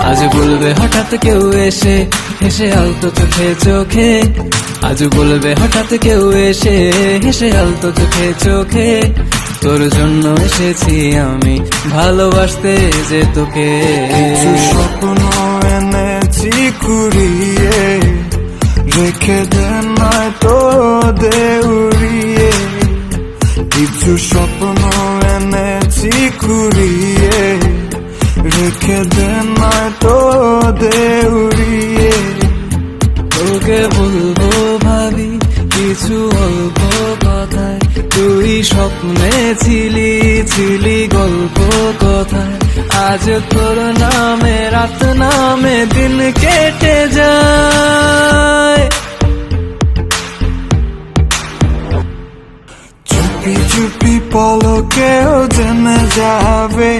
আজ বলবে হঠাৎ কেউ এসে হেসে আলতো চোখে চোখে, আজ বলবে হঠাৎ কেউ এসে হেসে আলতো চোখে চোখে, তোর জন্য এসেছি আমি ভালোবাসতে যে তোকে। কিছু স্বপ্ন এনেছি কুড়িয়ে, রেখে দে নয়তো দে উড়িয়ে। কিছু স্বপ্ন এনেছি কুড়িয়ে, রেখে দে নয়তো দে উড়িয়ে। তোকে বলবো ভাবি কিছু অল্প কথায়, তুই স্বপ্নে ছিলি ছিলি গল্প কথায়। আজ তোর নামে রাত নামে দিন কেটে যায়। চুপি চুপি পলকেও জেনে যাবে,